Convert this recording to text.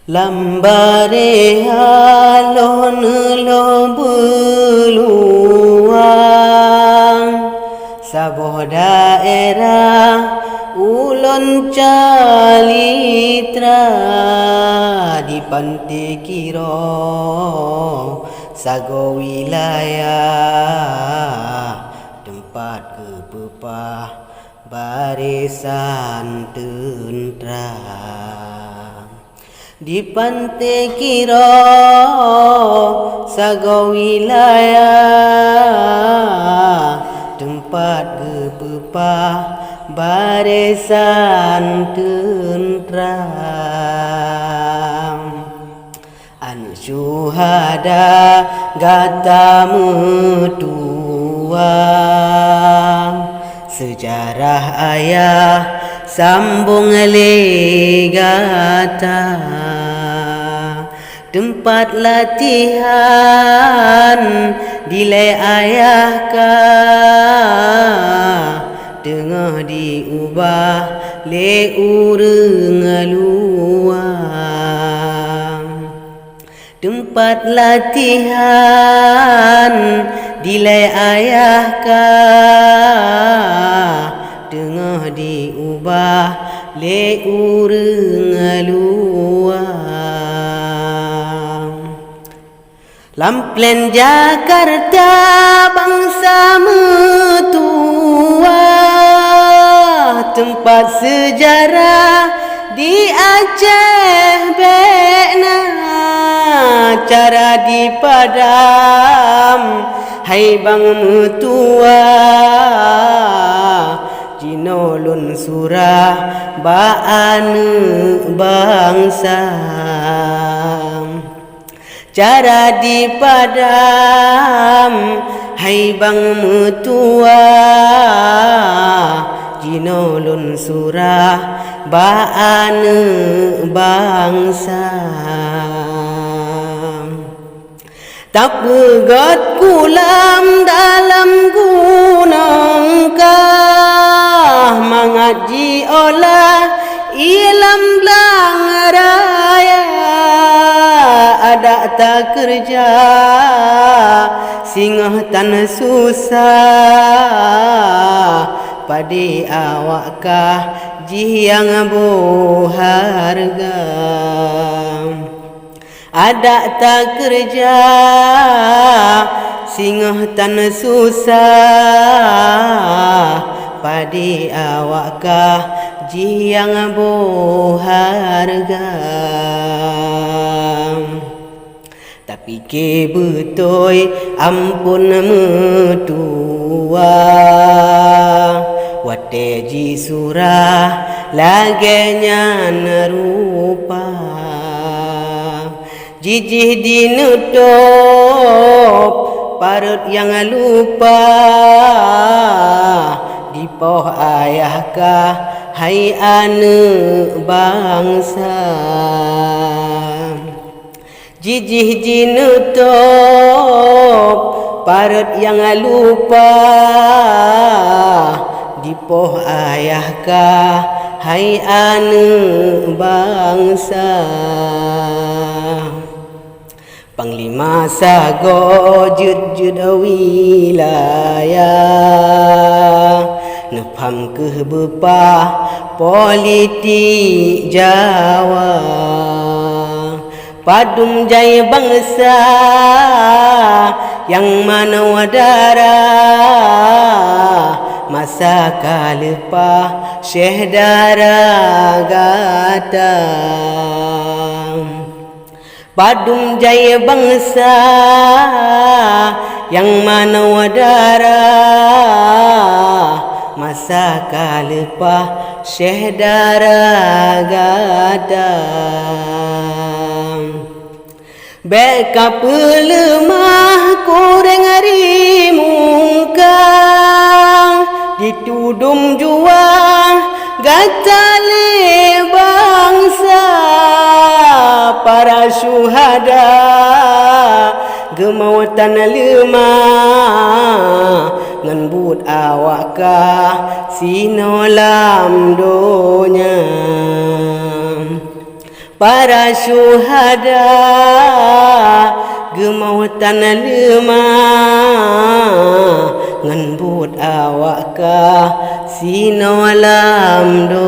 Lambare halon lo beluang saboh daerah ulon calitra di pantai kiro sago wilayah tempat kepepah barisan tentera di pantai kiro sago wilayah tempat kepepah barisan tentera anu syuhada gata mutua sejarah ayah sambung legata tempat latihan dile ayah ka tengah diubah le urang luang tempat latihan dile ayah ka tengah diubah le urang luang Lamplen Jakarta bangsa metua tempat sejarah di Aceh bekna cara dipadam hai bang metua jinolon surah baan bangsa cara dipadam hai bang metua jinolon surah baan bangsa tak begat kulam dalam gunung kah mengaji olah ilam belang raya ada tak kerja singgah tan susah padi awakkah jiang boharga ada tak kerja singgah tan susah padi awakkah jiang boharga tapi ke betul ampun metua wate ji surah lagenya rupa jijih dinutup parut yang lupa di poh ayahkah hai anu bangsa jijih dinutup parut yang lupa di poh ayahkah hai anu bangsa Panglima sago jud wilayah nepham ke bepah politik Jawa padum jaya bangsa yang mana wadara masa kalepah Syekh Daragata padum jaya bangsa yang mana wadara masa kalepah Syekh Daragata beka pelemah koreng hari muka ditudum juang gatale bangsa para syuhada gemawatan lemah ngan but awakkah sinolam donya para syuhada gemautan lemah ngan but awak ka sinolam do